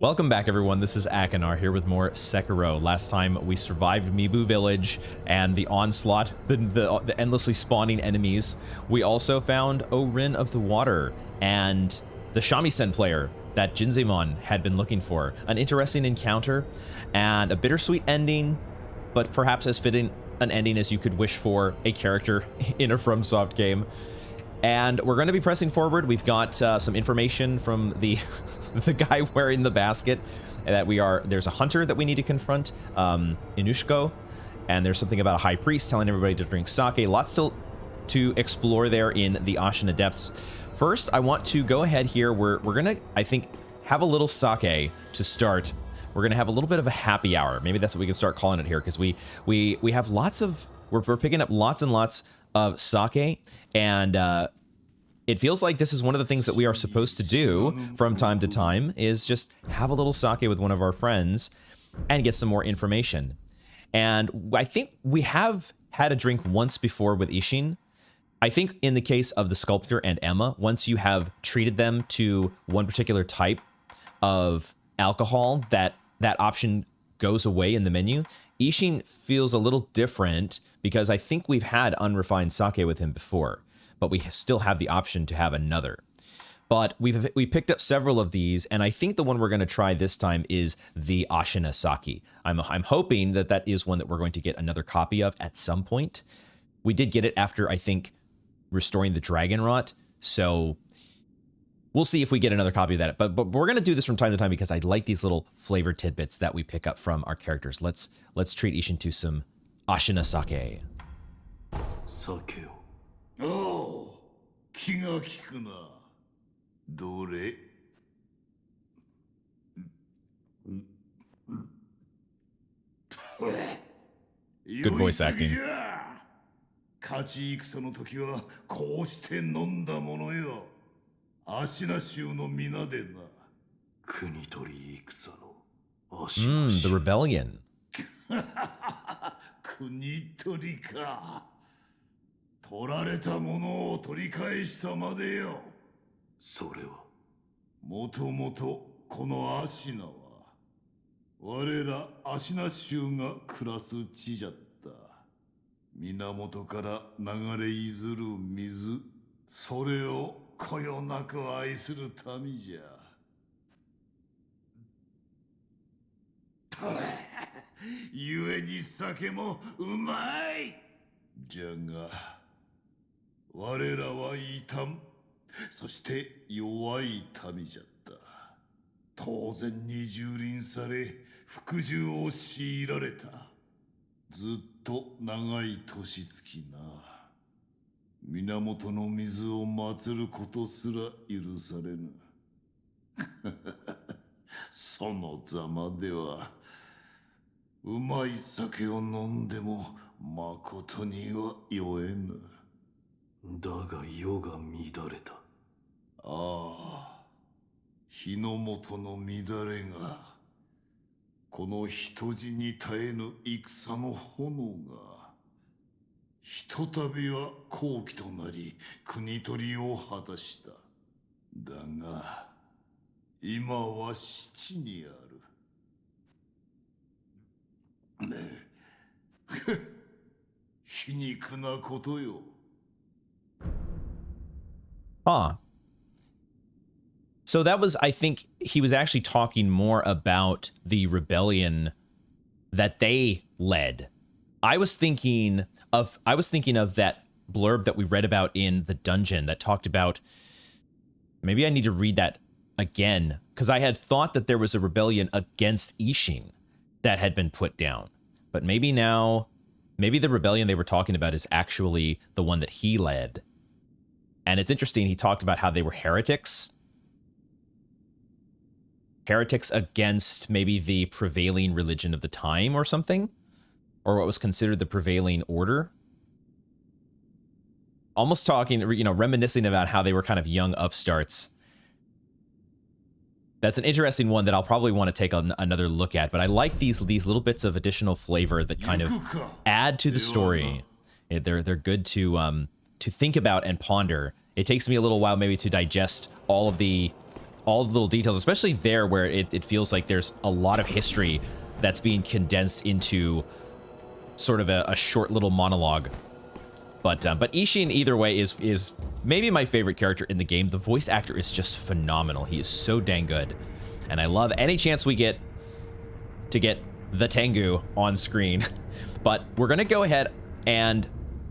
Welcome back, everyone. This is Akinar here with more Sekiro. Last time we survived Mibu Village and the onslaught, the endlessly spawning enemies. We also found Orin of the Water and the shamisen player that Jinzemon had been looking for. An interesting encounter and a bittersweet ending, but perhaps as fitting an ending as you could wish for a character in a FromSoft game. And we're going to be pressing forward. We've got some information from the the guy wearing the basket that there's a hunter that we need to confront, Inushko, and there's something about a high priest telling everybody to drink sake. Lots still to explore there in the Ashina depths. First, I want to go ahead here. We're gonna, I think, have a little sake to start. We're gonna have a little bit of a happy hour. Maybe that's what we can start calling it here, because we have lots of we're picking up lots and lots of sake, and it feels like this is one of the things that we are supposed to do from time to time, is just have a little sake with one of our friends and get some more information. And I think we have had a drink once before with Isshin. I think in the case of the sculptor and Emma, once you have treated them to one particular type of alcohol, that option goes away in the menu. Isshin feels a little different because I think we've had unrefined sake with him before, but we still have the option to have another. But we picked up several of these, and I think the one we're going to try this time is the Ashina sake. I'm hoping that is one that we're going to get another copy of at some point. We did get it after, I think, restoring the dragon rot, so we'll see if we get another copy of that. But we're going to do this from time to time because I like these little flavor tidbits that we pick up from our characters. Let's treat Isshin to some Ashina sake. 酒を。おお、気が利くな。どれ。Good voice acting. 勝ち戦の時はこうして飲んだものよ。芦名衆の皆でな。国取り戦の芦名衆。The rebellion. 国取りか。取られたものを取り返したまでよ。それはもともとこの芦名は我ら芦名衆が暮らす地じゃった。源から流れいずる水、それをこよなく愛する民じゃ。ゆえに酒もうまい。じゃが我らは異端、そして弱い民じゃった。当然に蹂躙され、服従を強いられた。ずっと長い年月な。源の水を祀ることすら許されぬ。そのざまでは、うまい酒を飲んでもまことには酔えぬ。だが世が乱れた。ああ、日の元の乱れが、この人死に絶えぬ戦の炎が、ひとたびは好機となり、国取りを果たした。だが、今は死地にある。ねえ、皮肉なことよ。Huh. So that was, I think he was actually talking more about the rebellion that they led. I was thinking of that blurb that we read about in the dungeon that talked about, maybe I need to read that again, because I had thought that there was a rebellion against Isshin that had been put down. But maybe the rebellion they were talking about is actually the one that he led. And it's interesting, he talked about how they were heretics. Heretics against maybe the prevailing religion of the time or something. Or what was considered the prevailing order. Almost talking, reminiscing about how they were kind of young upstarts. That's an interesting one that I'll probably want to take another look at. But I like these little bits of additional flavor that kind of add to the story. They're good to think about and ponder. It takes me a little while maybe to digest all of the all the little details, especially there where it feels like there's a lot of history that's being condensed into sort of a short little monologue. But Isshin, either way, is maybe my favorite character in the game. The voice actor is just phenomenal. He is so dang good. And I love any chance we get to get the Tengu on screen. But we're going to go ahead and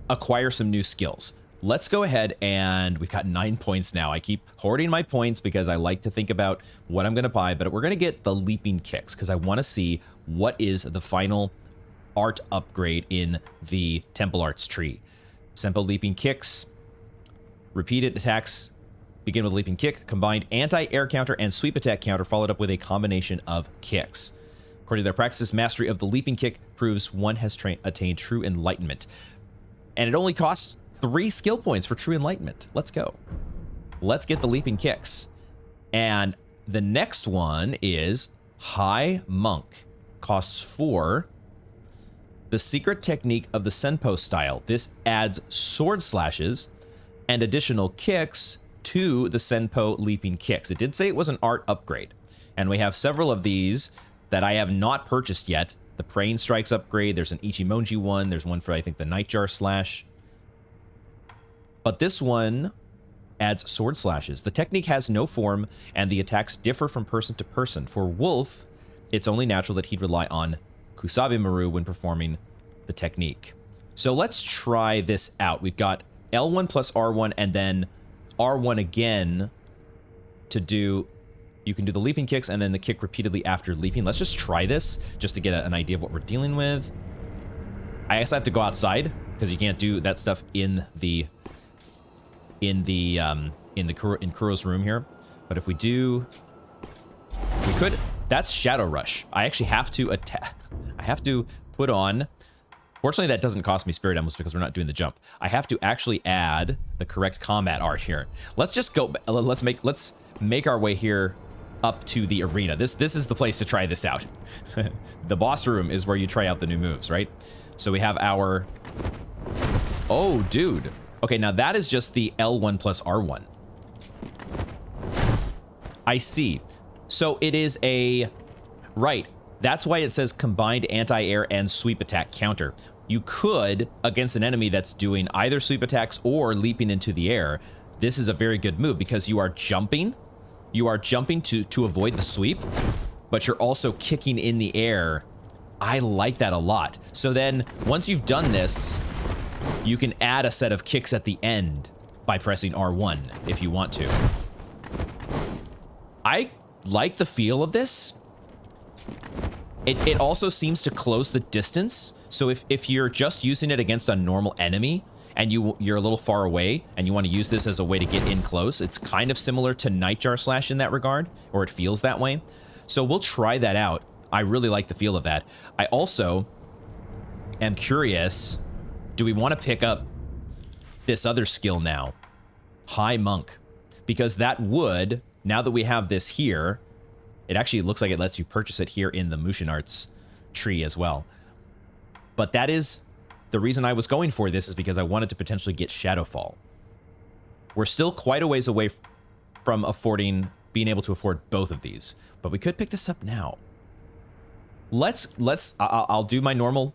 acquire some new skills. Let's go ahead, and we've got 9 points now. I keep hoarding my points because I like to think about what I'm going to buy, but we're going to get the leaping kicks because I want to see what is the final art upgrade in the Temple Arts tree. Simple leaping kicks, repeated attacks begin with leaping kick, combined anti-air counter and sweep attack counter followed up with a combination of kicks. According to their practice, mastery of the leaping kick proves one has attained true enlightenment. And it only costs 3 skill points for true enlightenment. Let's go. Let's get the leaping kicks. And the next one is High Monk. Costs 4. The secret technique of the Senpo style. This adds sword slashes and additional kicks to the Senpo leaping kicks. It did say it was an art upgrade. And we have several of these that I have not purchased yet. The Praying Strikes upgrade. There's an Ichimonji one. There's one for, I think, the Nightjar slash. But this one adds sword slashes. The technique has no form, and the attacks differ from person to person. For Wolf, it's only natural that he'd rely on Kusabi Maru when performing the technique. So let's try this out. We've got L1 plus R1 and then R1 again to do... You can do the leaping kicks and then the kick repeatedly after leaping. Let's just try this just to get an idea of what we're dealing with. I guess I have to go outside because you can't do that stuff in Kuro's room here. But if we do... We could... That's Shadow Rush. I actually have to attack... I have to put on... Fortunately, that doesn't cost me Spirit Emblems because we're not doing the jump. I have to actually add the correct combat art here. Let's just go... Let's make our way here up to the arena. This is the place to try this out. The boss room is where you try out the new moves, right? So we have our... Oh, dude. Okay, now that is just the L1 plus R1. I see. So it is a... Right. That's why it says combined anti-air and sweep attack counter. You could, against an enemy that's doing either sweep attacks or leaping into the air, this is a very good move because you are jumping. You are jumping to avoid the sweep, but you're also kicking in the air. I like that a lot. So then, once you've done this, you can add a set of kicks at the end by pressing R1 if you want to. I like the feel of this. It also seems to close the distance. So if you're just using it against a normal enemy and you're a little far away and you want to use this as a way to get in close, it's kind of similar to Nightjar Slash in that regard, or it feels that way. So we'll try that out. I really like the feel of that. I also am curious, do we want to pick up this other skill now? High Monk. Because that would, now that we have this here, it actually looks like it lets you purchase it here in the Mushin Arts tree as well. But that is the reason I was going for this, is because I wanted to potentially get Shadowfall. We're still quite a ways away from being able to afford both of these, but we could pick this up now. I'll do my normal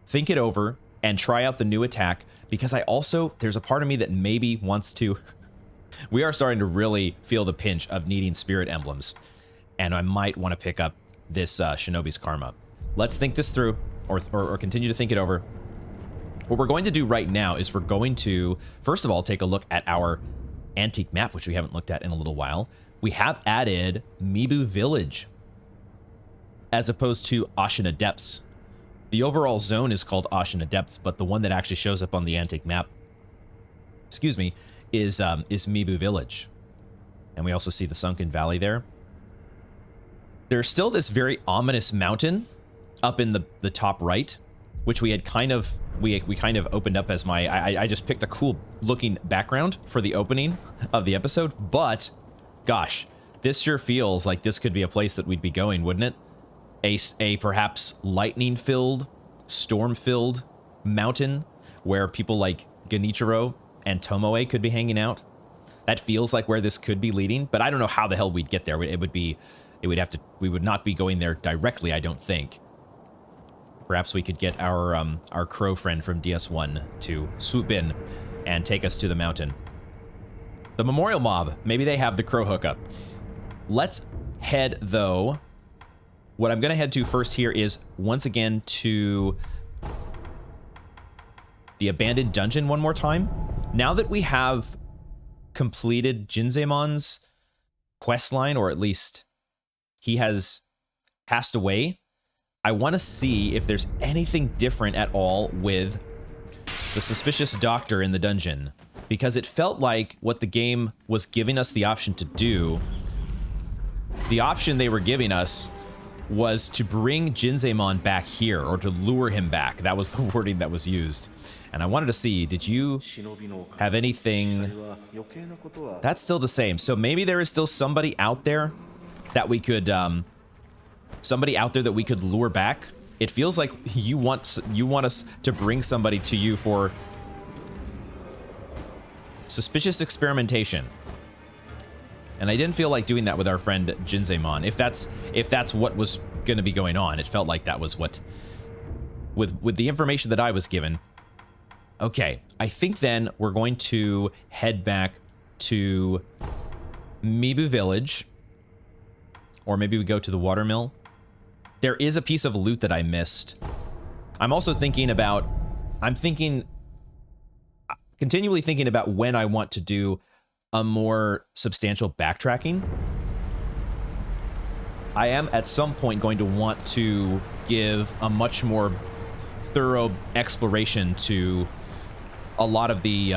think it over and try out the new attack, because there's a part of me that maybe wants to... We are starting to really feel the pinch of needing Spirit Emblems, and I might want to pick up this Shinobi's Karma. Let's think this through, or continue to think it over. What we're going to do right now is we're going to, first of all, take a look at our antique map, which we haven't looked at in a little while. We have added Mibu Village as opposed to Ashina Depths. The overall zone is called Ashina Depths, but the one that actually shows up on the antique map, excuse me, is Mibu Village. And we also see the Sunken Valley there. There's still this very ominous mountain up in the top right, which we had kind of we kind of opened up as I just picked a cool looking background for the opening of the episode. But gosh, this sure feels like this could be a place that we'd be going, wouldn't it? A perhaps lightning filled, storm filled mountain where people like Genichiro and Tomoe could be hanging out. That feels like where this could be leading, but I don't know how the hell we'd get there. We would not be going there directly, I don't think. Perhaps we could get our crow friend from DS1 to swoop in and take us to the mountain. The memorial mob, maybe they have the crow hookup. Let's head, though. What I'm going to head to first here is, once again, to the abandoned dungeon one more time. Now that we have completed Jinzeimon's quest line, or at least he has passed away, I want to see if there's anything different at all with the suspicious doctor in the dungeon, because it felt like what the game was giving us the option to do, the option they were giving us was to bring Jinzeimon back here, or to lure him back. That was the wording that was used. And I wanted to see, did you have anything? That's still the same. So maybe there is still somebody out there that we could, somebody out there that we could lure back. It feels like you want us to bring somebody to you for suspicious experimentation. And I didn't feel like doing that with our friend Jinzeimon. If that's what was going to be going on, it felt like that was what, with the information that I was given. Okay, I think then we're going to head back to Mibu Village, or maybe we go to the watermill. There is a piece of loot that I missed. I'm also thinking about, continually thinking about when I want to do a more substantial backtracking. I am at some point going to want to give a much more thorough exploration to a lot of the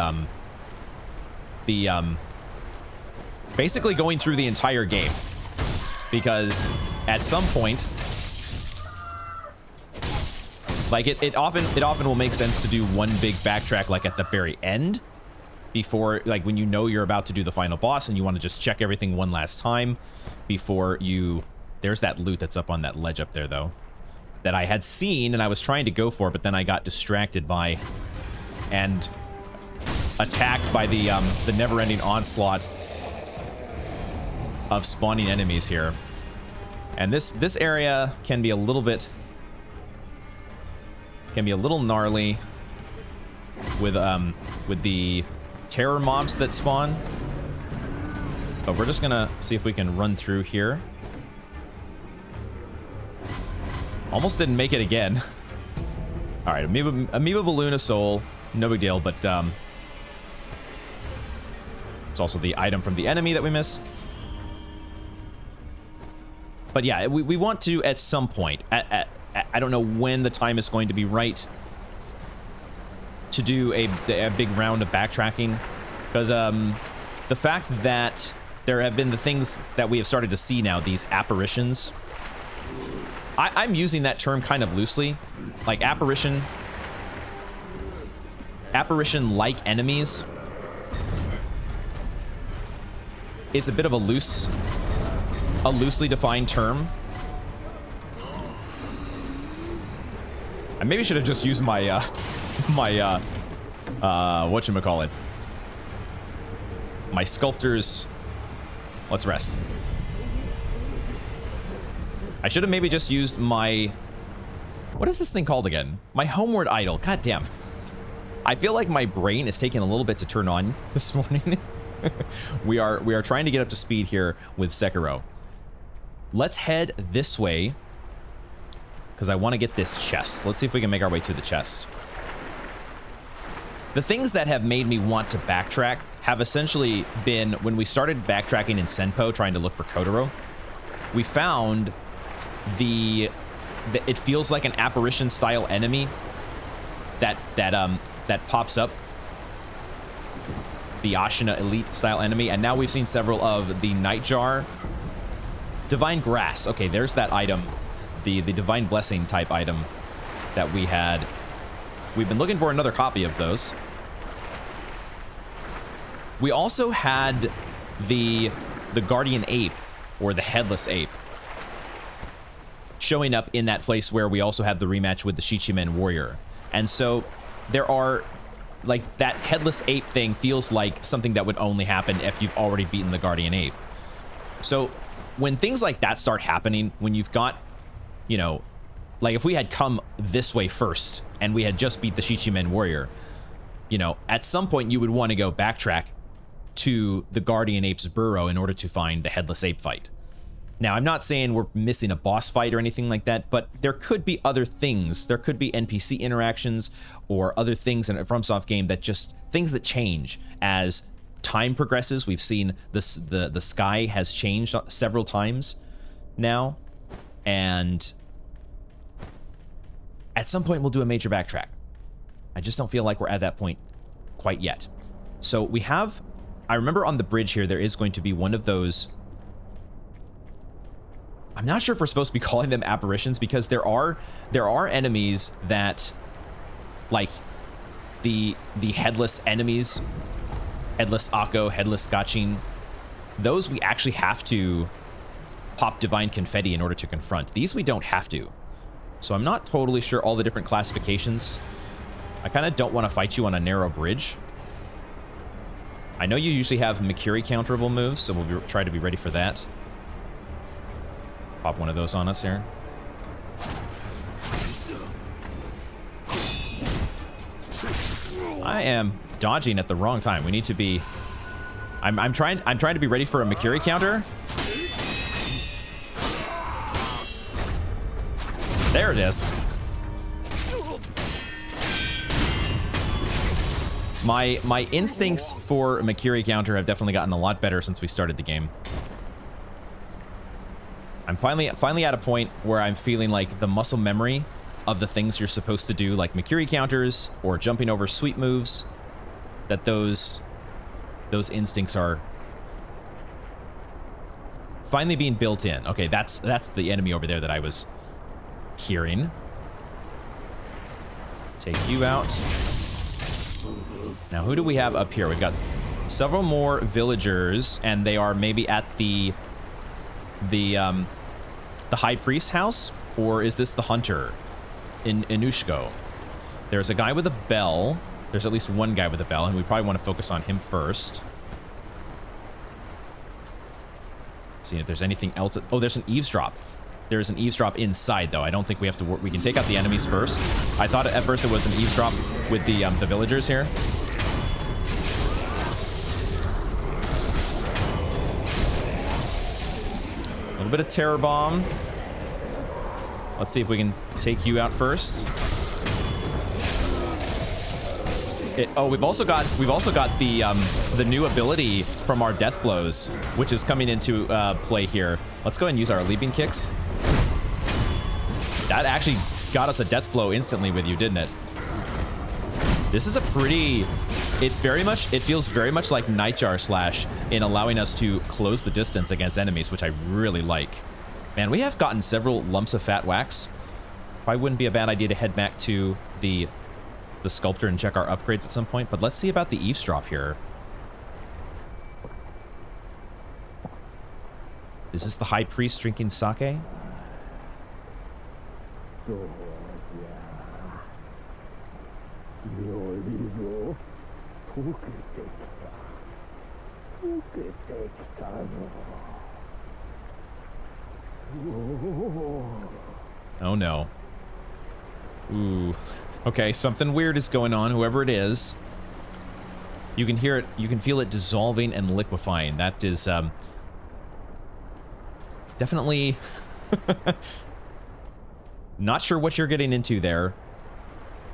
basically going through the entire game, because at some point, like it often will make sense to do one big backtrack, like at the very end, before, like when you know you're about to do the final boss and you want to just check everything one last time before you. There's that loot that's up on that ledge up there, though, that I had seen and I was trying to go for, but then I got distracted by and attacked by the never-ending onslaught of spawning enemies here. And this area can be a little bit, gnarly with the terror mobs that spawn. But we're just gonna see if we can run through here. Almost didn't make it again. All right, Amoeba Balloon, a soul, no big deal, but it's also the item from the enemy that we miss. But yeah, we want to, at some point, I don't know when the time is going to be right to do a big round of backtracking, because the fact that there have been the things that we have started to see now, these apparitions. I'm using that term kind of loosely, like apparition-like enemies is a bit of a loosely defined term. I maybe should have just used my whatchamacallit, my sculptor's. Let's rest. I should have maybe just used my, what is this thing called again? My homeward idol. God damn. I feel like my brain is taking a little bit to turn on this morning. we are trying to get up to speed here with Sekiro. Let's head this way, because I want to get this chest. Let's see if we can make our way to the chest. The things that have made me want to backtrack have essentially been when we started backtracking in Senpo trying to look for Kotaro. We found it feels like an apparition style enemy that pops up, the Ashina elite style enemy, and now we've seen several of the Nightjar, Divine Grass. Okay, there's that item, the Divine Blessing type item that we had. We've been looking for another copy of those. We also had the Guardian Ape, or the Headless Ape, showing up in that place where we also have the rematch with the Shichimen Warrior. And so there are like that headless ape thing feels like something that would only happen if you've already beaten the guardian ape. So when things like that start happening, when you've got, you know, like if we had come this way first and we had just beat the Shichimen warrior, you know, at some point you would want to go backtrack to the guardian ape's burrow in order to find the headless ape fight. Now, I'm not saying we're missing a boss fight or anything like that, but there could be other things. There could be NPC interactions or other things in a FromSoft game that just, things that change as time progresses. We've seen this, the sky has changed several times now, and at some point we'll do a major backtrack. I just don't feel like we're at that point quite yet. So we have, I remember on the bridge here, there is going to be one of those, I'm not sure if we're supposed to be calling them apparitions, because there are enemies that, like the headless enemies, headless Akko, headless Gachin, those we actually have to pop divine confetti in order to confront. These we don't have to. So I'm not totally sure all the different classifications. I kind of don't want to fight you on a narrow bridge. I know you usually have Mikiri counterable moves, so we'll try to be ready for that. Pop one of those on us here. I am dodging at the wrong time. We need to be... I'm trying to be ready for a Mikiri counter. There it is. My instincts for a Mikiri counter have definitely gotten a lot better since we started the game. I'm finally at a point where I'm feeling like the muscle memory of the things you're supposed to do, like Mikiri counters or jumping over sweep moves, that those instincts are finally being built in. Okay, that's the enemy over there that I was hearing. Take you out. Now, who do we have up here? We've got several more villagers, and they are maybe at the high priest house, or is this the hunter in Inushko? There's a guy with a bell. There's at least one guy with a bell, and we probably want to focus on him first. See if there's anything else. Oh, there's an eavesdrop. There's an eavesdrop inside, though. I don't think we have to work. We can take out the enemies first. I thought at first it was an eavesdrop with the villagers here. A little bit of terror bomb. Let's see if we can take you out first. We've also got the new ability from our death blows, which is coming into play here. Let's go ahead and use our leaping kicks. That actually got us a death blow instantly with you, didn't it? This is a pretty... it feels very much like Nightjar Slash in allowing us to close the distance against enemies, which I really like. Man, we have gotten several lumps of fat wax. Probably wouldn't be a bad idea to head back to the sculptor and check our upgrades at some point, but let's see about the eavesdrop here. Is this the high priest drinking sake? Oh no. Ooh. Okay, something weird is going on, whoever it is. You can hear it, you can feel it dissolving and liquefying. That is, definitely... Not sure what you're getting into there.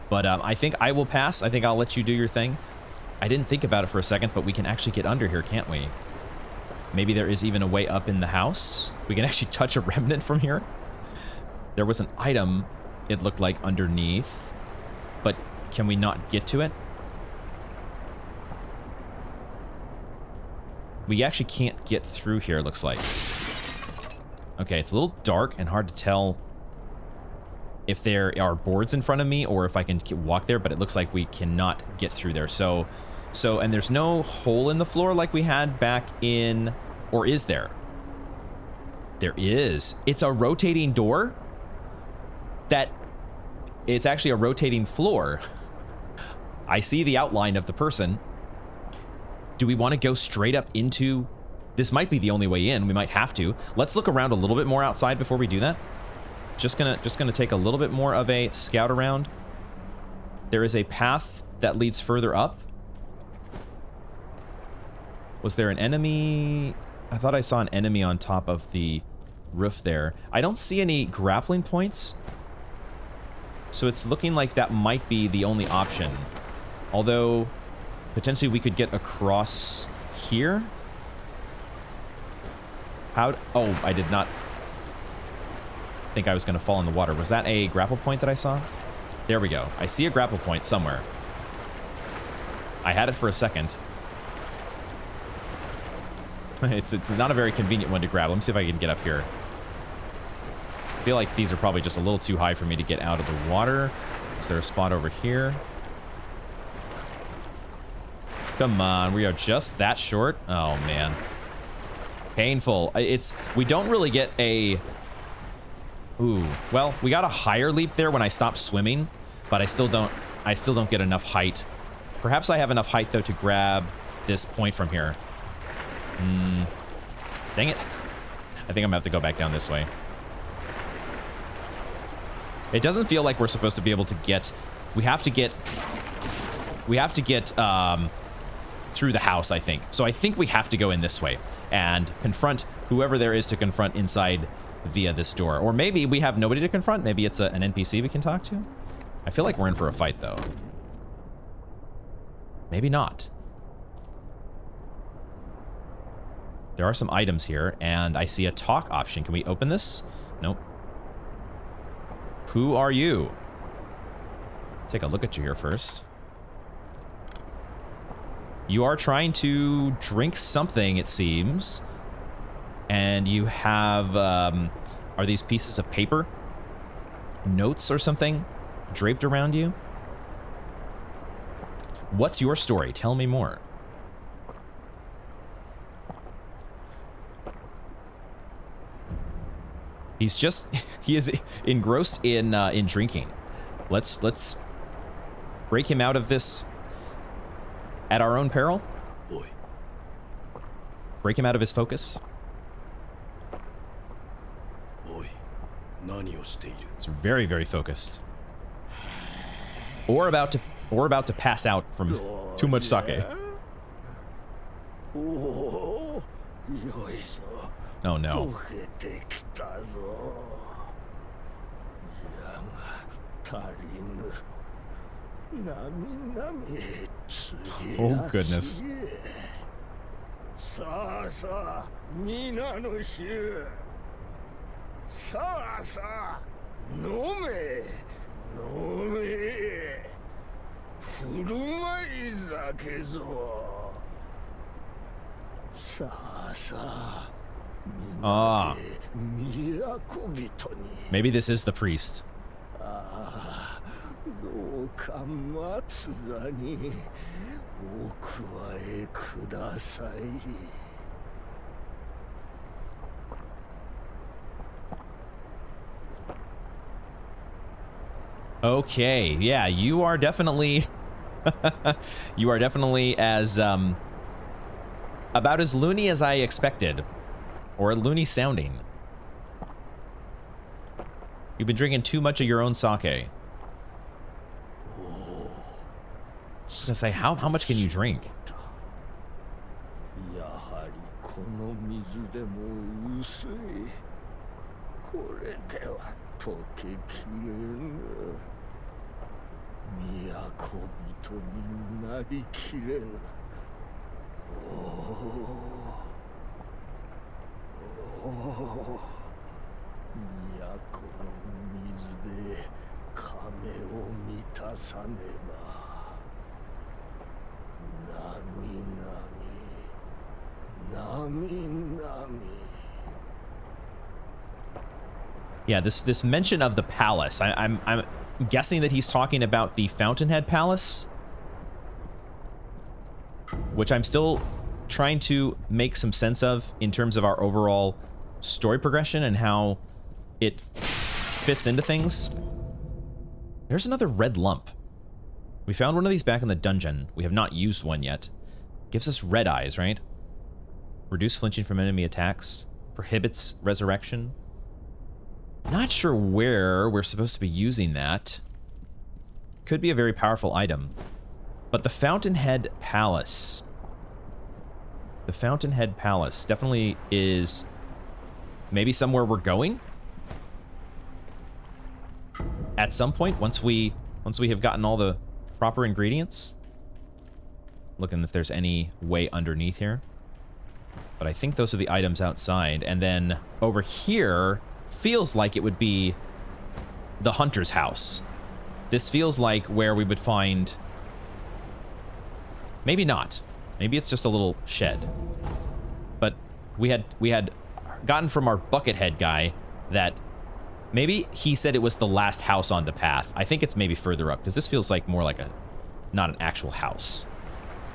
But, I think I will pass. I think I'll let you do your thing. I didn't think about it for a second, but we can actually get under here, can't we? Maybe there is even a way up in the house. We can actually touch a remnant from here. There was an item, it looked like, underneath. But can we not get to it? We actually can't get through here, it looks like. Okay, it's a little dark and hard to tell if there are boards in front of me or if I can walk there, but it looks like we cannot get through there. So, and there's no hole in the floor like we had back in, or is there? There is. It's a rotating door that... It's actually a rotating floor. I see the outline of the person. Do we want to go straight up into... This might be the only way in. We might have to. Let's look around a little bit more outside before we do that. Just gonna take a little bit more of a scout around. There is a path that leads further up. Was there an enemy? I thought I saw an enemy on top of the roof there. I don't see any grappling points. So it's looking like that might be the only option. Although, potentially we could get across here. How? Oh, I did not think I was going to fall in the water. Was that a grapple point that I saw? There we go. I see a grapple point somewhere. I had it for a second. It's not a very convenient one to grab. Let me see if I can get up here. I feel like these are probably just a little too high for me to get out of the water. Is there a spot over here? Come on, we are just that short. Oh man, painful. We don't really get a... Ooh, well, we got a higher leap there when I stopped swimming, but I still don't get enough height. Perhaps I have enough height though to grab this point from here. Dang it. I think I'm gonna have to go back down this way. It doesn't feel like we're supposed to be able to get... We have to get through the house, I think. So I think we have to go in this way and confront whoever there is to confront inside via this door. Or maybe we have nobody to confront. Maybe it's an NPC we can talk to. I feel like we're in for a fight, though. Maybe not. There are some items here, and I see a talk option. Can we open this? Nope. Who are you? Take a look at you here first. You are trying to drink something, it seems. And you have, are these pieces of paper? Notes or something draped around you? What's your story? Tell me more. He is engrossed in drinking. Let's break him out of this at our own peril. Boy. Break him out of his focus. Boy. It's very, very focused. Or about to pass out from too much sake. Oh no. Oh goodness. Ah. Maybe this is the priest. Okay, yeah, you are definitely you are definitely as about as loony as I expected, or loony sounding. You've been drinking too much of your own sake. I was gonna say, how much can you drink? Yeah, this mention of the palace. I'm guessing that he's talking about the Fountainhead Palace, which I'm still trying to make some sense of in terms of our overall story progression and how it fits into things. There's another red lump. We found one of these back in the dungeon. We have not used one yet. Gives us red eyes, right? Reduce flinching from enemy attacks. Prohibits resurrection. Not sure where we're supposed to be using that. Could be a very powerful item. But the Fountainhead Palace. The Fountainhead Palace definitely is maybe somewhere we're going. At some point, once we have gotten all the proper ingredients. Looking if there's any way underneath here. But I think those are the items outside. And then over here feels like it would be the hunter's house. This feels like where we would find... Maybe not. Maybe it's just a little shed. But we had gotten from our Buckethead guy that maybe he said it was the last house on the path. I think it's maybe further up, because this feels like more like not an actual house.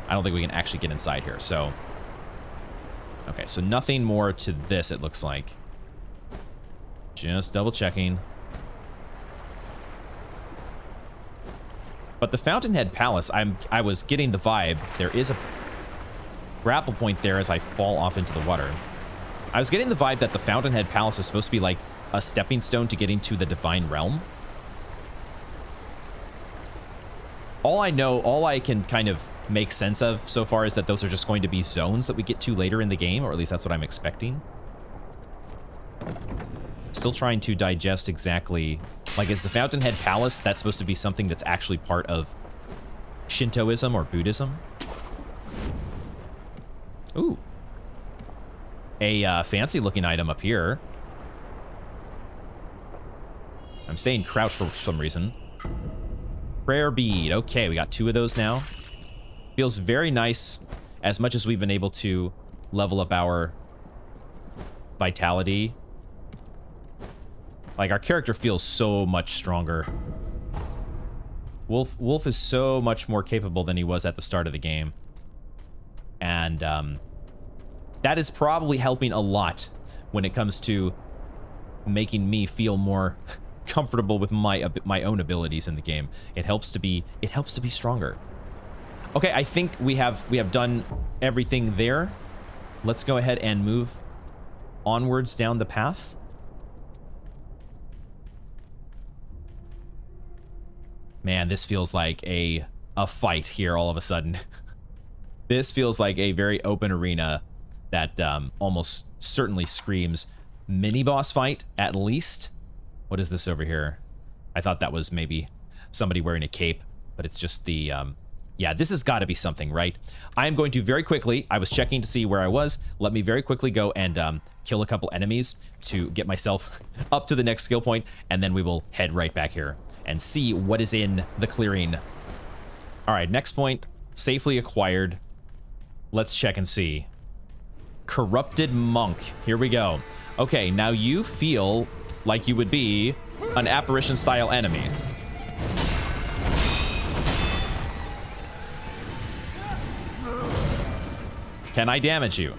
I don't think we can actually get inside here, so... Okay, so nothing more to this, it looks like. Just double checking. But the Fountainhead Palace, I was getting the vibe. There is a grapple point there as I fall off into the water. I was getting the vibe that the Fountainhead Palace is supposed to be like a stepping stone to getting to the Divine Realm. All I can kind of make sense of so far is that those are just going to be zones that we get to later in the game, or at least that's what I'm expecting. Still trying to digest exactly, like, is the Fountainhead Palace, that's supposed to be something that's actually part of Shintoism or Buddhism? Ooh. A fancy looking item up here. I'm staying crouched for some reason. Prayer bead. Okay, we got 2 of those now. Feels very nice, as much as we've been able to level up our vitality. Like, our character feels so much stronger. Wolf is so much more capable than he was at the start of the game. And that is probably helping a lot when it comes to making me feel more comfortable with my own abilities in the game. It helps to be stronger. Okay, I think we have done everything there. Let's go ahead and move onwards down the path. Man, this feels like a fight here all of a sudden. This feels like a very open arena that almost certainly screams mini-boss fight, at least. What is this over here? I thought that was maybe somebody wearing a cape, but it's just the... Yeah, this has got to be something, right? I am going to very quickly... I was checking to see where I was. Let me very quickly go and kill a couple enemies to get myself up to the next skill point, and then we will head right back here and see what is in the clearing. All right, next point, safely acquired. Let's check and see. Corrupted Monk. Here we go. Okay, now you feel like you would be an apparition-style enemy. Can I damage you?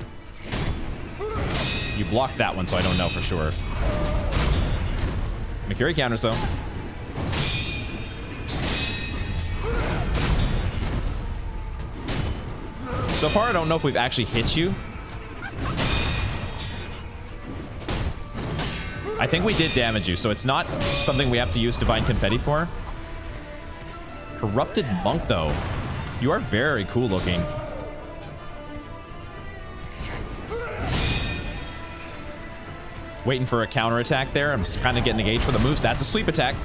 You blocked that one, so I don't know for sure. Mikiri counters, though. So far, I don't know if we've actually hit you. I think we did damage you, so it's not something we have to use Divine Confetti for. Corrupted Monk, though. You are very cool looking. Waiting for a counterattack there. I'm kind of getting engaged for the moves. That's a sweep attack.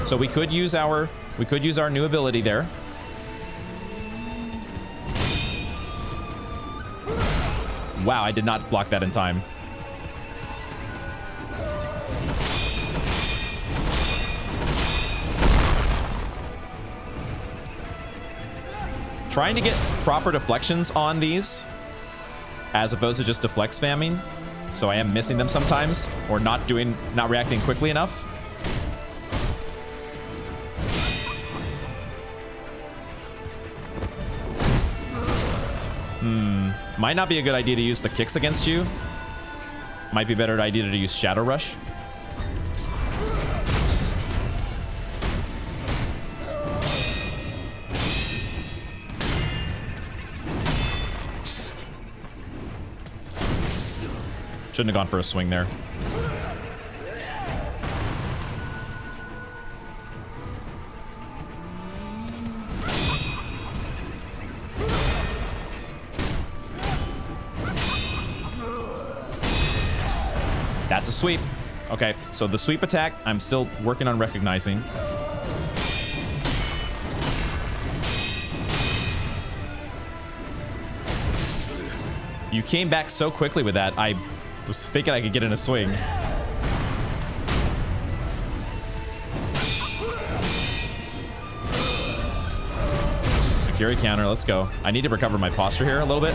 So we could use our new ability there. Wow, I did not block that in time. Trying to get proper deflections on these as opposed to just deflect spamming. So I am missing them sometimes, or not reacting quickly enough. Might not be a good idea to use the kicks against you. Might be a better idea to use Shadow Rush. Shouldn't have gone for a swing there. That's a sweep. Okay, so the sweep attack, I'm still working on recognizing. You came back so quickly with that, I was thinking I could get in a swing. Akiri counter, let's go. I need to recover my posture here a little bit.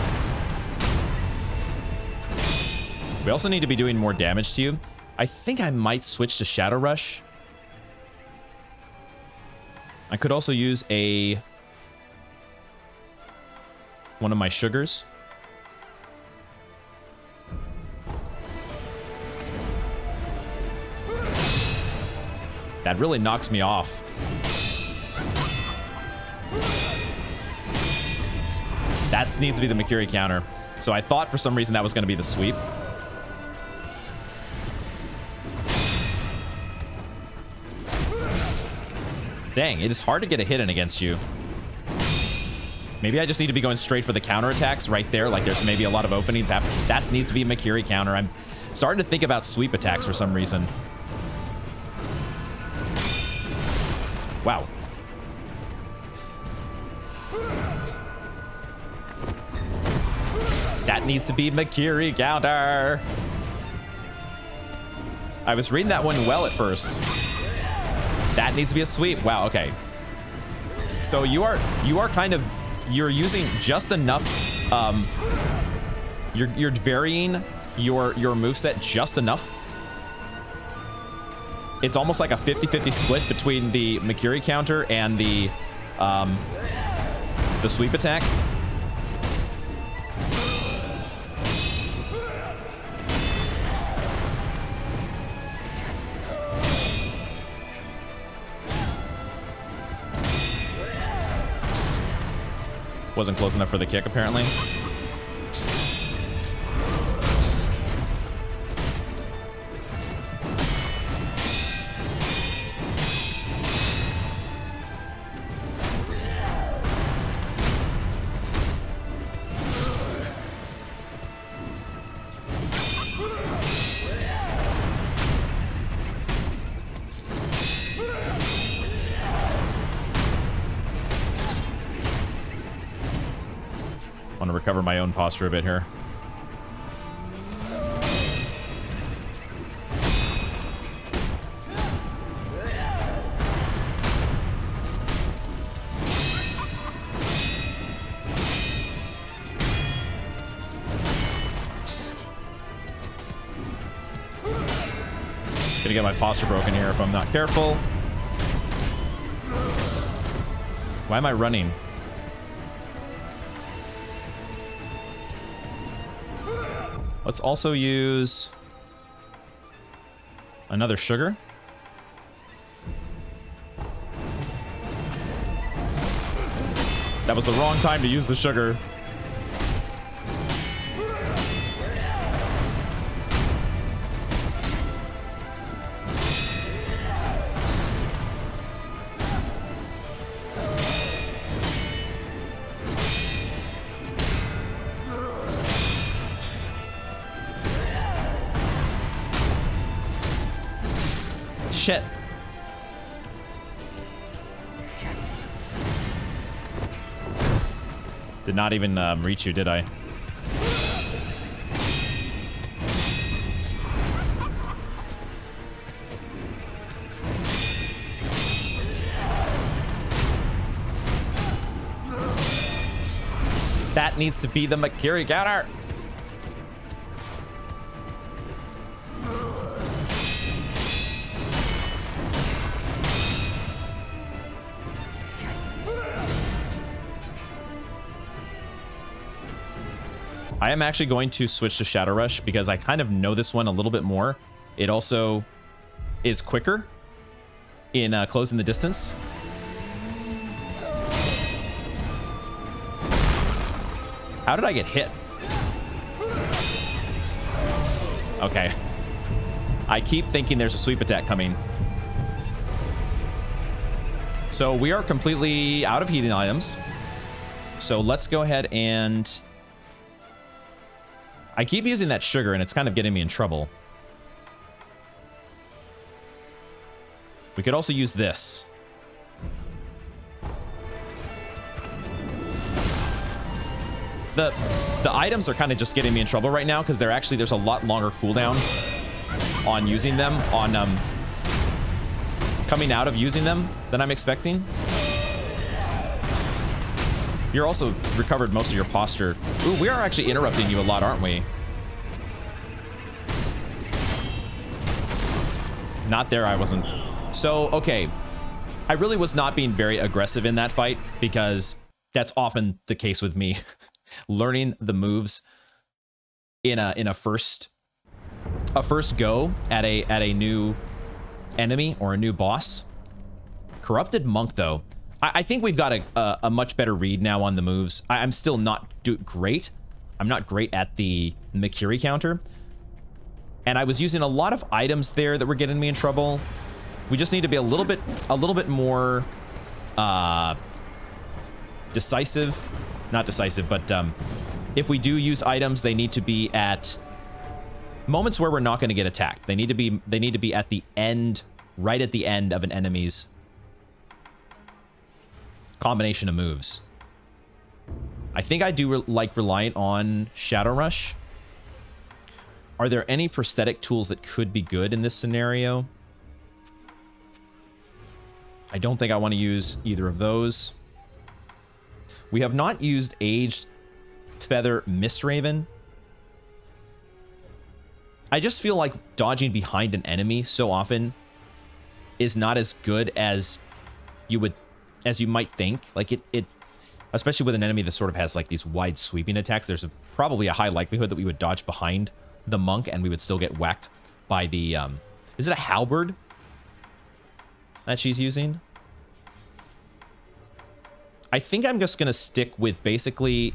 We also need to be doing more damage to you. I think I might switch to Shadow Rush. I could also use one of my sugars. That really knocks me off. That needs to be the Makiri counter. So I thought for some reason that was going to be the sweep. Dang, it is hard to get a hit in against you. Maybe I just need to be going straight for the counter attacks right there. Like there's maybe a lot of openings. That needs to be a Makiri counter. I'm starting to think about sweep attacks for some reason. Wow. That needs to be Makiri counter. I was reading that one well at first. That needs to be a sweep. Wow, okay. So you are kind of, you're using just enough, you're varying your moveset just enough. It's almost like a 50-50 split between the Makiri counter and the sweep attack. Wasn't close enough for the kick, apparently. Want to recover my own posture a bit here. Gonna get my posture broken here if I'm not careful. Why am I running? Let's also use another sugar. That was the wrong time to use the sugar. Shit. Did not even reach you, did I? That needs to be the Makiri counter. I am actually going to switch to Shadow Rush because I kind of know this one a little bit more. It also is quicker in closing the distance. How did I get hit? Okay. I keep thinking there's a sweep attack coming. So we are completely out of healing items. So let's go ahead and... I keep using that sugar, and it's kind of getting me in trouble. We could also use this. The items are kind of just getting me in trouble right now because there's a lot longer cooldown on using them, on coming out of using them than I'm expecting. You're also recovered most of your posture. Ooh, we are actually interrupting you a lot, aren't we? Not there, I wasn't. So, okay. I really was not being very aggressive in that fight because that's often the case with me. Learning the moves in a first go at a new enemy or a new boss. Corrupted Monk, though. I think we've got a much better read now on the moves. I'm still not great. I'm not great at the Makiri counter. And I was using a lot of items there that were getting me in trouble. We just need to be a little bit more decisive. Not decisive, but if we do use items, they need to be at moments where we're not going to get attacked. They need to be at the end, right at the end of an enemy's combination of moves. I think I do like relying on Shadow Rush. Are there any prosthetic tools that could be good in this scenario? I don't think I want to use either of those. We have not used Aged Feather Mistraven. I just feel like dodging behind an enemy so often is not as good as you might think. Like it especially with an enemy that sort of has like these wide sweeping attacks, there's probably a high likelihood that we would dodge behind the monk and we would still get whacked by the is it a halberd that she's using? I think I'm just gonna stick with basically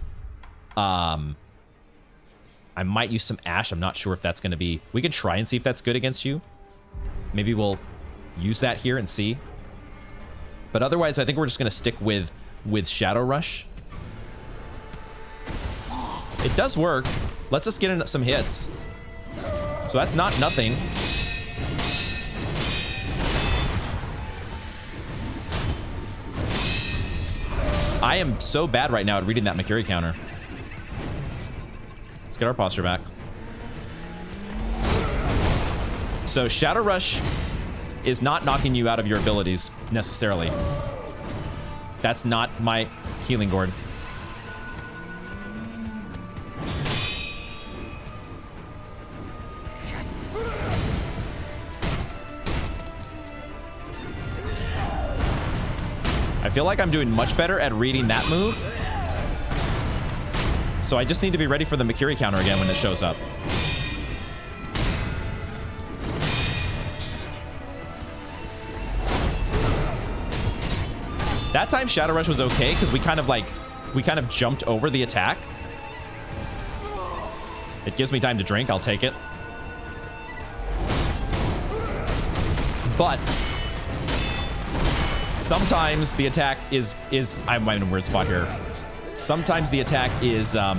I might use some ash. I'm not sure if that's gonna be, we could try and see if that's good against you. Maybe we'll use that here and see. But otherwise, I think we're just gonna stick with Shadow Rush. It does work. Let's just get in some hits. So that's not nothing. I am so bad right now at reading that Makiri counter. Let's get our posture back. So Shadow Rush is not knocking you out of your abilities necessarily. That's not my healing gourd. I feel like I'm doing much better at reading that move. So I just need to be ready for the Makiri counter again when it shows up. That time Shadow Rush was okay because we kind of jumped over the attack. It gives me time to drink, I'll take it. But sometimes the attack is I'm in a weird spot here. Sometimes the attack is the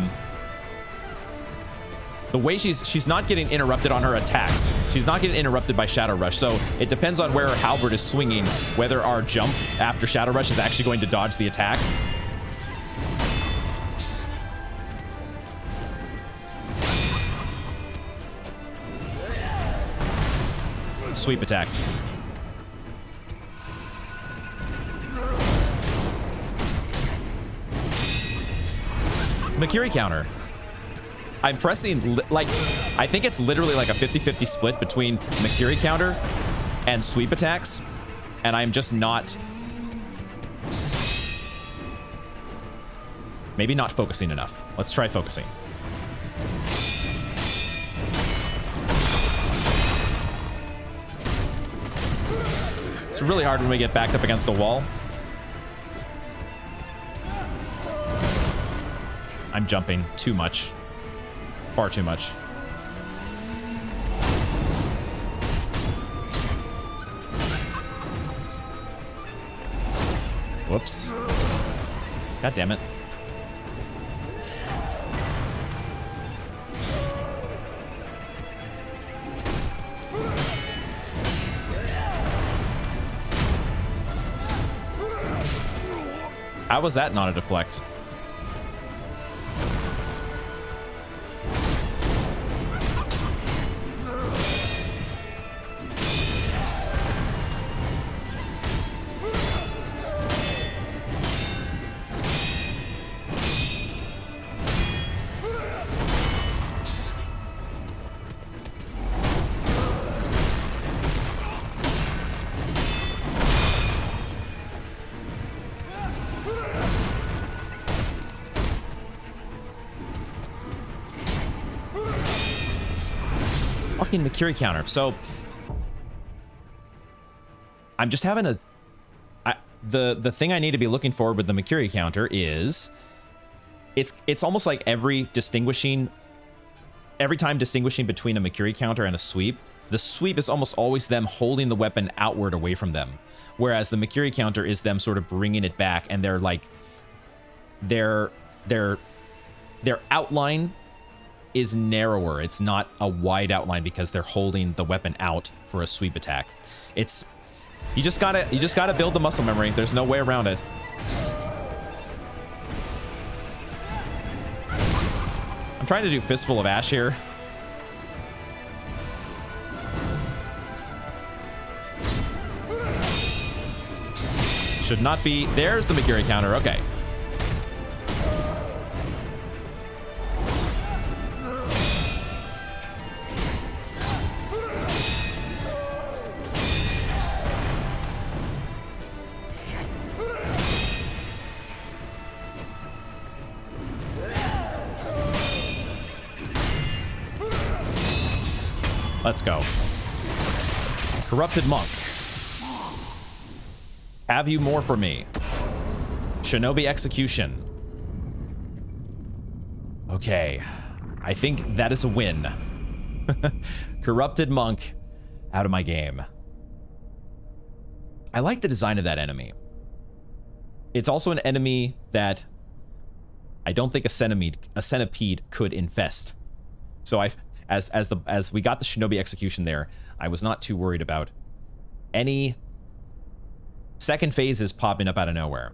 way she's not getting interrupted on her attacks. She's not getting interrupted by Shadow Rush. So it depends on where her halberd is swinging, whether our jump after Shadow Rush is actually going to dodge the attack. Sweep attack. Makiri counter. I'm pressing, like, I think it's literally like a 50-50 split between Makiri counter and sweep attacks, and I'm just not, maybe not focusing enough. Let's try focusing. It's really hard when we get backed up against the wall. I'm jumping too much. Far too much. Whoops. God damn it. How was that not a deflect? Fucking Makiri counter. So I'm just having a the thing I need to be looking for with the Makiri counter is it's almost like every time distinguishing between a Makiri counter and a sweep, the sweep is almost always them holding the weapon outward away from them, whereas the Makiri counter is them sort of bringing it back, and they're like their outline is narrower. It's not a wide outline because they're holding the weapon out for a sweep attack. It's you just gotta build the muscle memory. There's no way around it. I'm trying to do Fistful of Ash here. Should not be. There's the Makiri counter. Okay. Let's go. Corrupted Monk. Have you more for me? Shinobi Execution. Okay. I think that is a win. Corrupted Monk out of my game. I like the design of that enemy. It's also an enemy that I don't think a centipede could infest. So as we got the Shinobi Execution there, I was not too worried about any second phases popping up out of nowhere.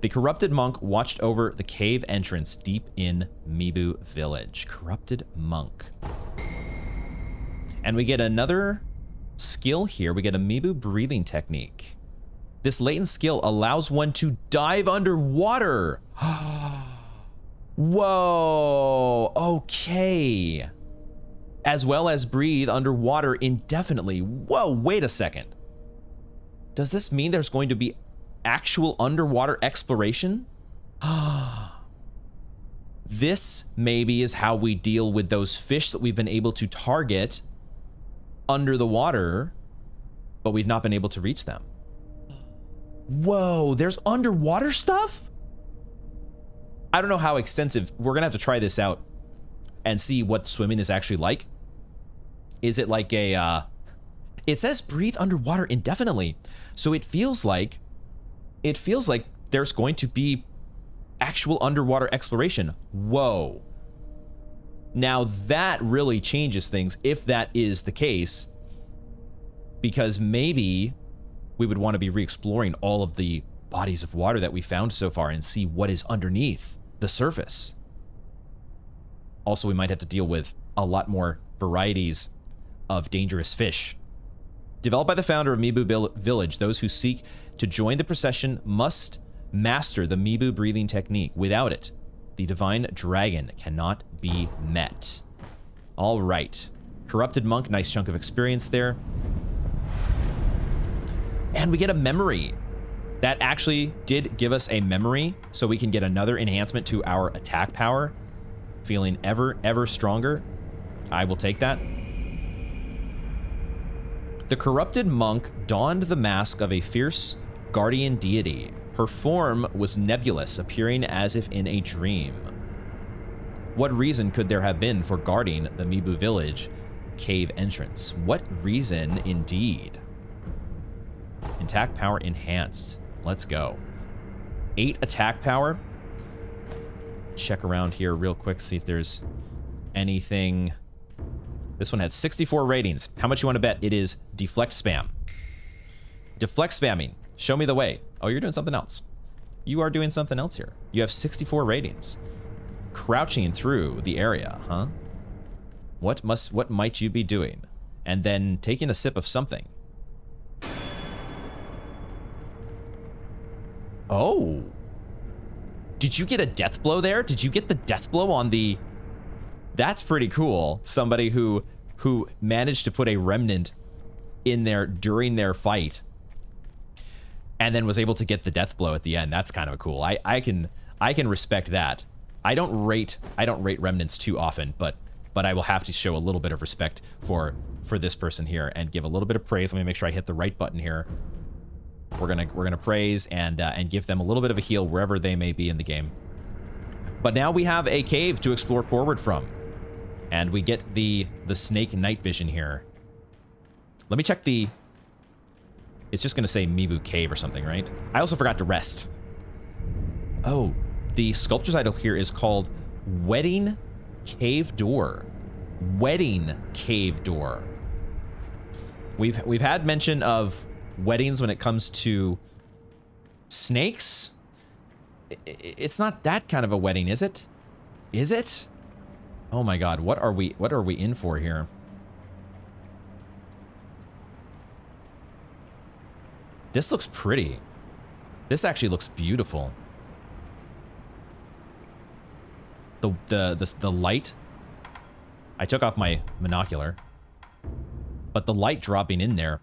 The Corrupted Monk watched over the cave entrance deep in Mibu Village. Corrupted Monk. And we get another skill here. We get a Mibu breathing technique. This latent skill allows one to dive underwater. Whoa, okay. As well as breathe underwater indefinitely. Whoa, wait a second. Does this mean there's going to be actual underwater exploration? This maybe is how we deal with those fish that we've been able to target under the water, but we've not been able to reach them. Whoa, there's underwater stuff? I don't know how extensive. We're gonna have to try this out and see what swimming is actually like. Is it like a, it says breathe underwater indefinitely. So it feels like there's going to be actual underwater exploration. Whoa. Now that really changes things if that is the case, because maybe we would want to be re-exploring all of the bodies of water that we found so far and see what is underneath the surface. Also, we might have to deal with a lot more varieties of dangerous fish. Developed by the founder of Mibu Village, those who seek to join the procession must master the Mibu breathing technique. Without it, the divine dragon cannot be met. All right. Corrupted Monk, nice chunk of experience there. And we get a memory. That actually did give us a memory, so we can get another enhancement to our attack power. Feeling ever stronger. I will take that. The Corrupted Monk donned the mask of a fierce guardian deity. Her form was nebulous, appearing as if in a dream. What reason could there have been for guarding the Mibu Village cave entrance? What reason indeed? attack power enhanced. Let's go. 8 attack power. Check around here real quick, see if there's anything. This one has 64 ratings. How much you want to bet it is deflect spam? Deflect spamming. Show me the way. Oh, you're doing something else. You are doing something else here. You have 64 ratings. Crouching through the area, huh? What might you be doing? And then taking a sip of something. Oh. Did you get a death blow there? Did you get the death blow on the... That's pretty cool. Somebody who managed to put a remnant in there during their fight and then was able to get the death blow at the end. That's kind of cool. I can respect that. I don't rate remnants too often, but I will have to show a little bit of respect for this person here and give a little bit of praise. Let me make sure I hit the right button here. We're gonna praise and give them a little bit of a heal wherever they may be in the game. But now we have a cave to explore forward from, and we get the snake night vision here. Let me check the... It's just gonna say Mibu Cave or something, right? I also forgot to rest. Oh, the sculpture's idol here is called Wedding Cave Door. Wedding Cave Door. We've had mention of weddings when it comes to snakes. It's not that kind of a wedding, is it? Is it? Oh my god, what are we in for here? This looks pretty. This actually looks beautiful. The light. I took off my monocular, but the light dropping in there.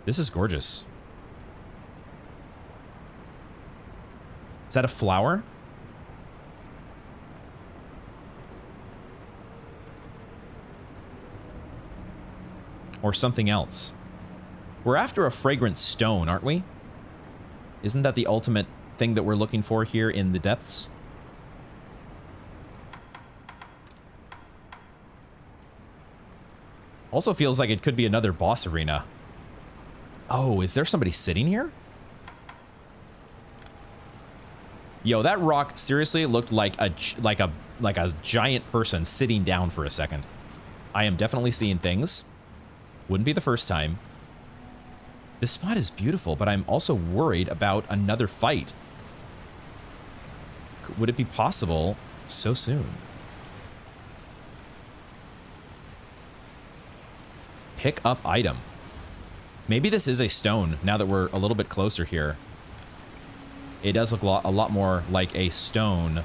This is gorgeous. Is that a flower? Or something else? We're after a fragrant stone, aren't we? Isn't that the ultimate thing that we're looking for here in the depths? Also feels like it could be another boss arena. Oh, is there somebody sitting here? Yo, that rock seriously looked like a giant person sitting down for a second. I am definitely seeing things. Wouldn't be the first time. This spot is beautiful, but I'm also worried about another fight. Would it be possible so soon? Pick up item. Maybe this is a stone now that we're a little bit closer here. It does look a lot more like a stone.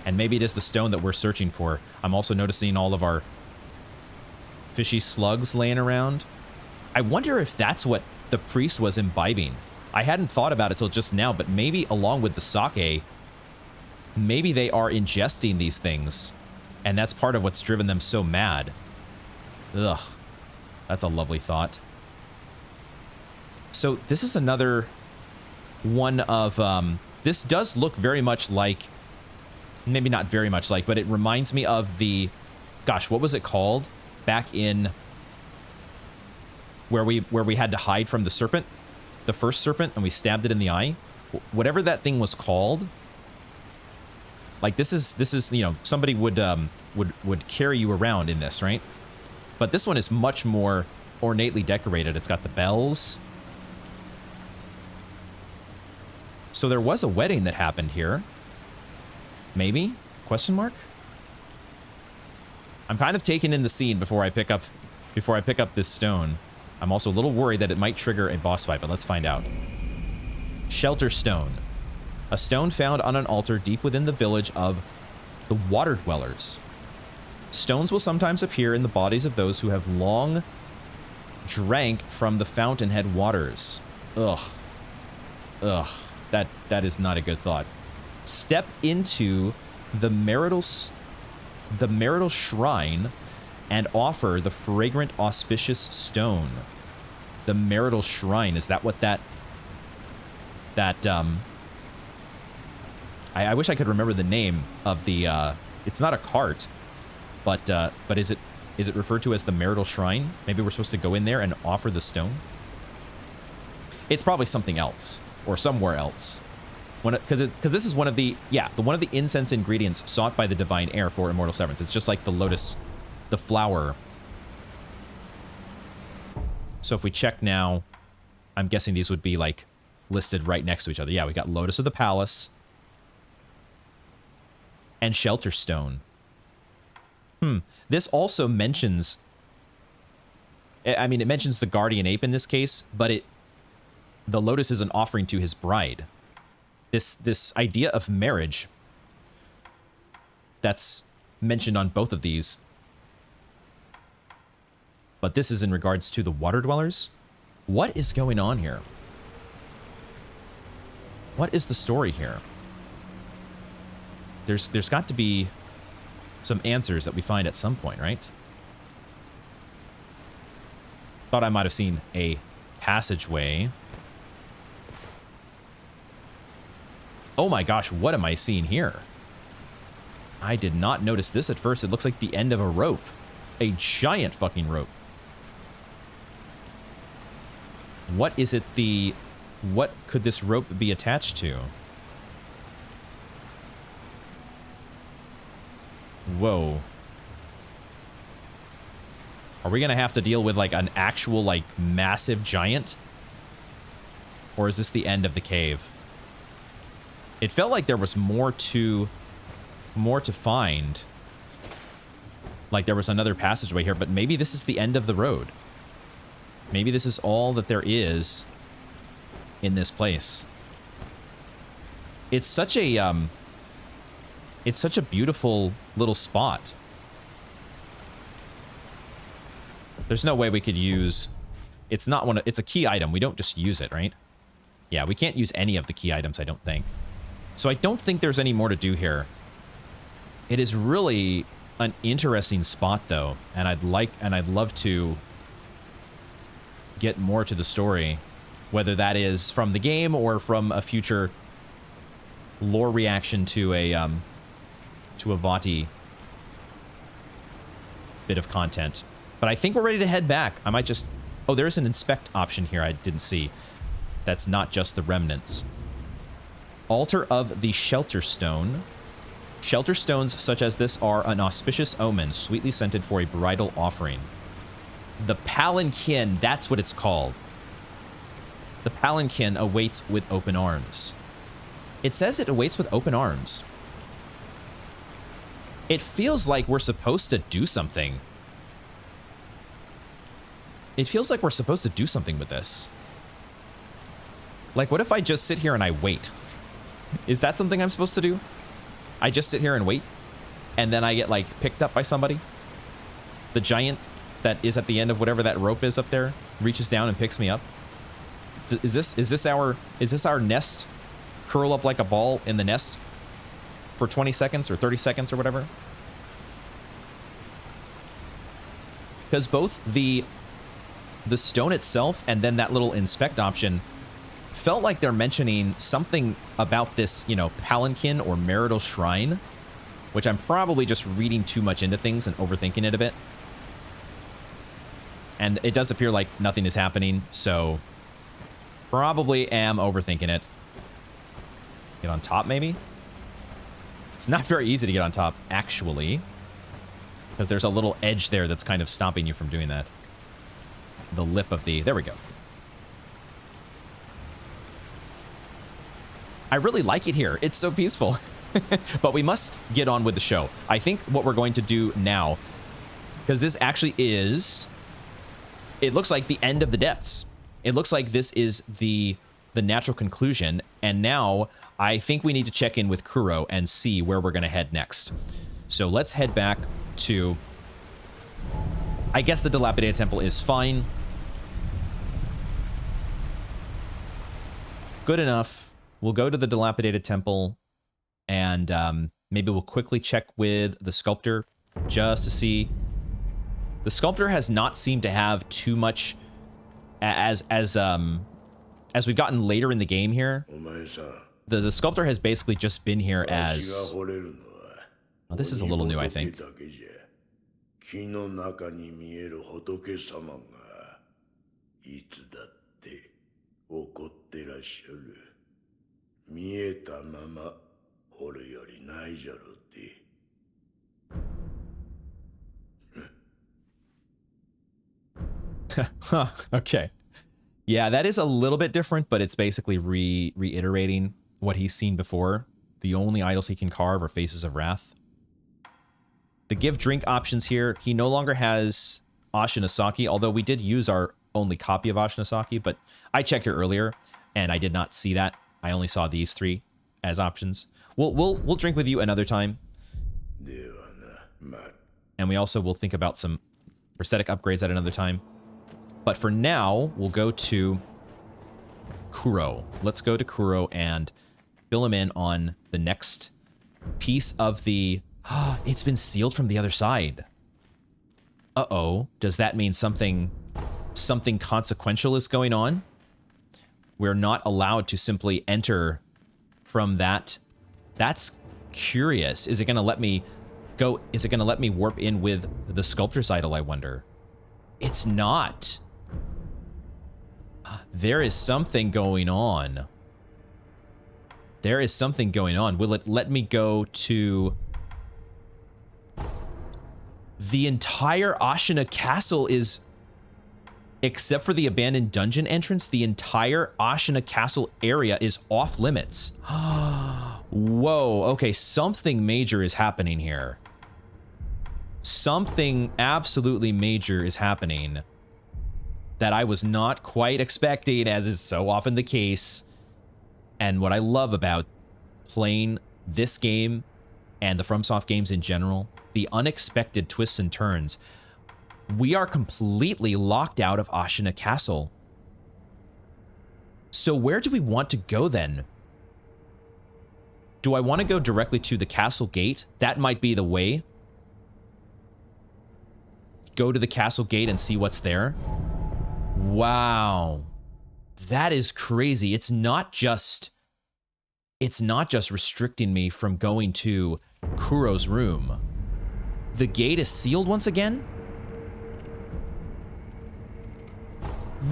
And maybe it is the stone that we're searching for. I'm also noticing all of our fishy slugs laying around. I wonder if that's what the priest was imbibing. I hadn't thought about it till just now, but maybe along with the sake, maybe they are ingesting these things. And that's part of what's driven them so mad. Ugh. That's a lovely thought. So this is another one of... this does look very much like... Maybe not very much like, but it reminds me of the... Gosh, what was it called? Back in... Where we had to hide from the serpent? The first serpent, and we stabbed it in the eye? Whatever that thing was called... Like, this is, you know, somebody would carry you around in this, right? But this one is much more ornately decorated. It's got the bells. So there was a wedding that happened here. Maybe? Question mark? I'm kind of taking in the scene before I pick up this stone. I'm also a little worried that it might trigger a boss fight, but let's find out. Shelter stone. A stone found on an altar deep within the village of the Water Dwellers. Stones will sometimes appear in the bodies of those who have long drank from the fountainhead waters. Ugh. Ugh. That is not a good thought. Step into the marital shrine and offer the fragrant auspicious stone. The marital shrine, is that what I wish I could remember the name of the, it's not a cart. But is it referred to as the marital shrine? Maybe we're supposed to go in there and offer the stone? It's probably something else or somewhere else. Because this is one of the incense ingredients sought by the divine heir for immortal severance. It's just like the lotus, the flower. So if we check now, I'm guessing these would be like listed right next to each other. Yeah, we got Lotus of the Palace and Shelter Stone. This also mentions, I mean, it mentions the guardian ape in this case, but the lotus is an offering to his bride. This idea of marriage that's mentioned on both of these. But this is in regards to the water dwellers. What is going on here? What is the story here? There's got to be some answers that we find at some point, right? Thought I might have seen a passageway. Oh my gosh, what am I seeing here? I did not notice this at first. It looks like the end of a rope. A giant fucking rope. What is it what could this rope be attached to? Whoa. Are we gonna have to deal with like an actual like massive giant? Or is this the end of the cave? It felt like there was more to find. Like there was another passageway here, but maybe this is the end of the road. Maybe this is all that there is in this place. It's such a beautiful little spot. There's no way we could use, it's a key item. We don't just use it, right? Yeah, we can't use any of the key items, I don't think. So I don't think there's any more to do here. It is really an interesting spot though, and I'd love to get more to the story, whether that is from the game or from a future lore reaction to a Vati bit of content. But I think we're ready to head back. I might just, oh, there's an inspect option here I didn't see. That's not just the remnants. Altar of the Shelter Stone. Shelter stones such as this are an auspicious omen, sweetly scented for a bridal offering. The palanquin, that's what it's called. The palanquin awaits with open arms. It says it awaits with open arms. It feels like we're supposed to do something. It feels like we're supposed to do something with this. Like, what if I just sit here and I wait? Is that something I'm supposed to do? I just sit here and wait, and then I get, like, picked up by somebody? The giant that is at the end of whatever that rope is up there reaches down and picks me up? Is this our nest? Curl up like a ball in the nest for 20 seconds or 30 seconds or whatever? Because both the stone itself and then that little inspect option felt like they're mentioning something about this, you know, palanquin or marital shrine, which I'm probably just reading too much into things and overthinking it a bit. And it does appear like nothing is happening, so probably am overthinking it. Get on top, maybe? It's not very easy to get on top, actually, because there's a little edge there that's kind of stopping you from doing that. The lip of the... There we go. I really like it here. It's so peaceful. But we must get on with the show. I think what we're going to do now, because this actually is... It looks like the end of the depths. It looks like this is the natural conclusion. And now I think we need to check in with Kuro and see where we're going to head next. So let's head back to... I guess the dilapidated temple is fine. Good enough. We'll go to the dilapidated temple and maybe we'll quickly check with the sculptor just to see. The sculptor has not seemed to have too much as we've gotten later in the game here. The sculptor has basically just been here as... Oh, this is a little new, I think. 木の中に見える仏様がいつだって怒ってらっしゃる。見えたまま掘るよりないじゃろって。Huh, okay. Yeah, that is a little bit different, but it's basically reiterating what he's seen before. The only idols he can carve are faces of wrath. The give drink options here, he no longer has Ashinasaki, although we did use our only copy of Ashinasaki, but I checked here earlier and I did not see that. I only saw these three as options. We'll drink with you another time. And we also will think about some prosthetic upgrades at another time. But for now, we'll go to Kuro. Let's go to Kuro and fill him in on the next piece of the... It's been sealed from the other side. Uh-oh. Does that mean something consequential is going on? We're not allowed to simply enter from that. That's curious. Is it going to let me go? Is it going to let me warp in with the sculptor's idol, I wonder? It's not. There is something going on. There is something going on. Will it let me go to... The entire Ashina Castle is... Except for the abandoned dungeon entrance, the entire Ashina Castle area is off limits. Whoa, okay, something major is happening here. Something absolutely major is happening that I was not quite expecting, as is so often the case. And what I love about playing this game and the FromSoft games in general, the unexpected twists and turns. We are completely locked out of Ashina Castle. So where do we want to go then? Do I want to go directly to the castle gate? That might be the way. Go to the castle gate and see what's there. Wow. That is crazy. It's not just restricting me from going to Kuro's room. The gate is sealed once again?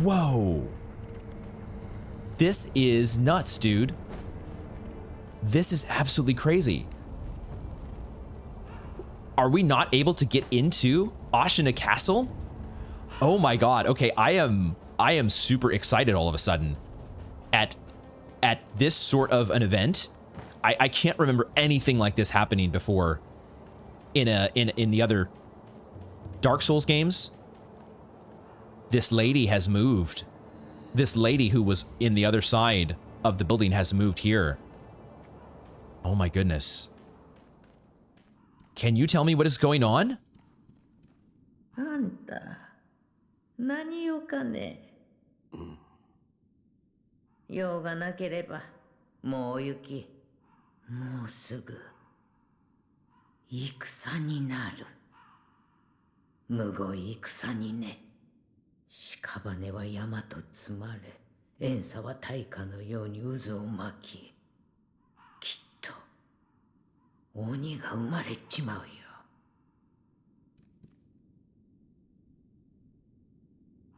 Whoa. This is nuts, dude. This is absolutely crazy. Are we not able to get into Ashina Castle? Oh my god. Okay, I am super excited all of a sudden at this sort of an event. I can't remember anything like this happening before in the other Dark Souls games. This lady has moved. This lady who was in the other side of the building has moved here. Oh my goodness. Can you tell me what is going on? あんた、何用かね。用がなければ、もう行き、もうすぐ、戦になる。むごい戦にね。屍は山と積まれ、遠さは大火のように渦を巻き、きっと、鬼が生まれちまうよ。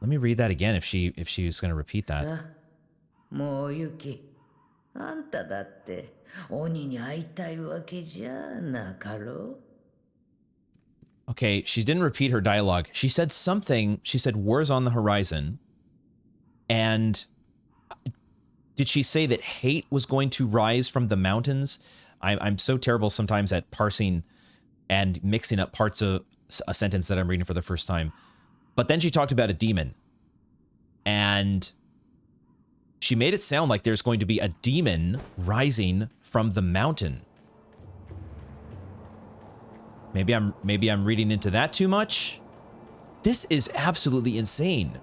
Let me read that again if she's going to repeat that. さあ、もう行き。あんただって鬼に会いたいわけじゃなかろう。 Okay, she didn't repeat her dialogue. She said something. She said war's on the horizon. And did she say that hate was going to rise from the mountains? I'm so terrible sometimes at parsing and mixing up parts of a sentence that I'm reading for the first time. But then she talked about a demon. And she made it sound like there's going to be a demon rising from the mountain. Maybe I'm reading into that too much. This is absolutely insane.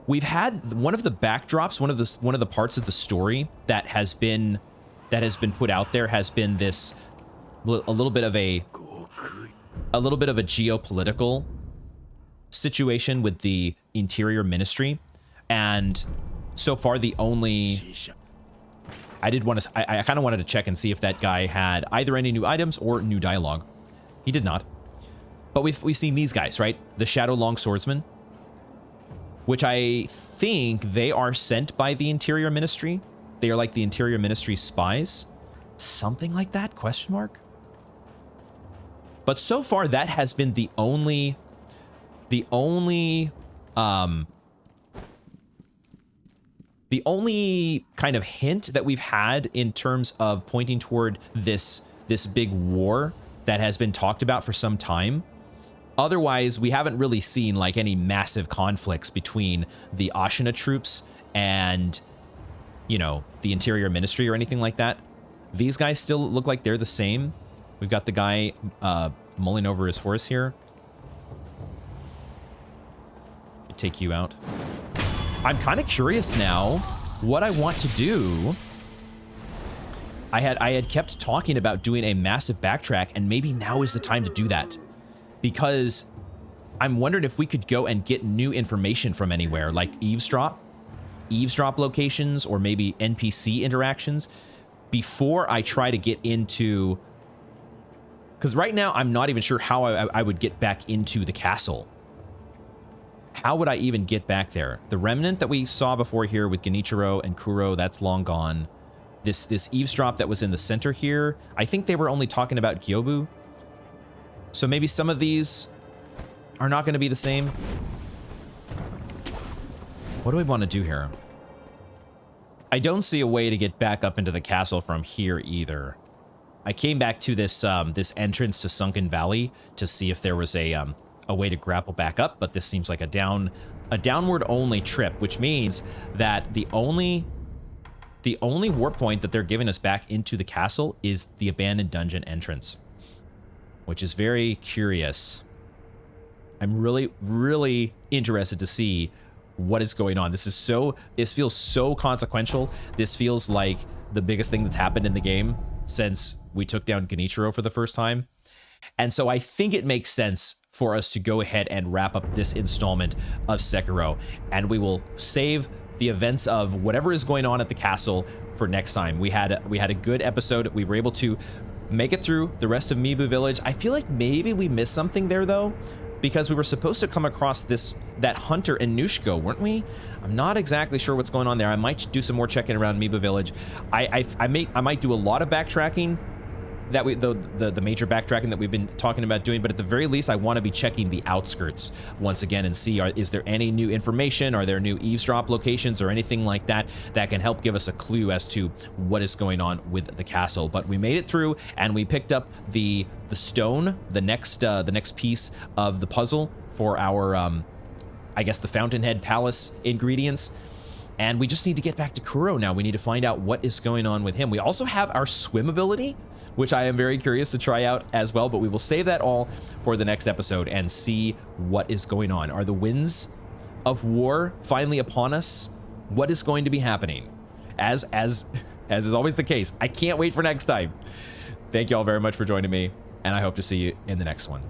We've had one of the backdrops, one of the parts of the story that has been put out there has been this a little bit of a geopolitical situation with the Interior Ministry, and so far the only I kind of wanted to check and see if that guy had either any new items or new dialogue. He did not. But we've seen these guys, right? The Shadow Long Swordsman, which I think they are sent by the Interior Ministry. They are like the Interior Ministry spies. Something like that, question mark? But so far, that has been the only kind of hint that we've had in terms of pointing toward this big war that has been talked about for some time. Otherwise, we haven't really seen like any massive conflicts between the Ashina troops and, you know, the Interior Ministry or anything like that. These guys still look like they're the same. We've got the guy mulling over his horse here. Take you out. I'm kind of curious now what I want to do. I had kept talking about doing a massive backtrack, and maybe now is the time to do that, because I'm wondering if we could go and get new information from anywhere, like eavesdrop locations, or maybe NPC interactions, before I try to get into, because right now I'm not even sure how I would get back into the castle. How would I even get back there? The remnant that we saw before here with Genichiro and Kuro, that's long gone. This eavesdrop that was in the center here, I think they were only talking about Gyobu. So maybe some of these are not going to be the same. What do we want to do here? I don't see a way to get back up into the castle from here either. I came back to this this entrance to Sunken Valley to see if there was a way to grapple back up, but this seems like a downward only trip, which means that the only warp point that they're giving us back into the castle is the abandoned dungeon entrance, which is very curious. I'm really interested to see what is going on. This feels so consequential. This feels like the biggest thing that's happened in the game since we took down Genichiro for the first time. And so I think it makes sense for us to go ahead and wrap up this installment of Sekiro, and we will save the events of whatever is going on at the castle for next time. We had a good episode. We were able to make it through the rest of Mibu Village. I feel like maybe we missed something there though, because we were supposed to come across that hunter in Nushko, weren't we? I'm not exactly sure what's going on there. I might do some more checking around Mibu Village. I might do a lot of backtracking, that the major backtracking that we've been talking about doing, but at the very least I want to be checking the outskirts once again and see, is there any new information, are there new eavesdrop locations or anything like that that can help give us a clue as to what is going on with the castle. But we made it through, and we picked up the stone, the next piece of the puzzle for our I guess the Fountainhead Palace ingredients. And we just need to get back to Kuro now. We need to find out what is going on with him. We also have our swim ability, which I am very curious to try out as well, but we will save that all for the next episode and see what is going on. Are the winds of war finally upon us? What is going to be happening? As is always the case, I can't wait for next time. Thank you all very much for joining me, and I hope to see you in the next one.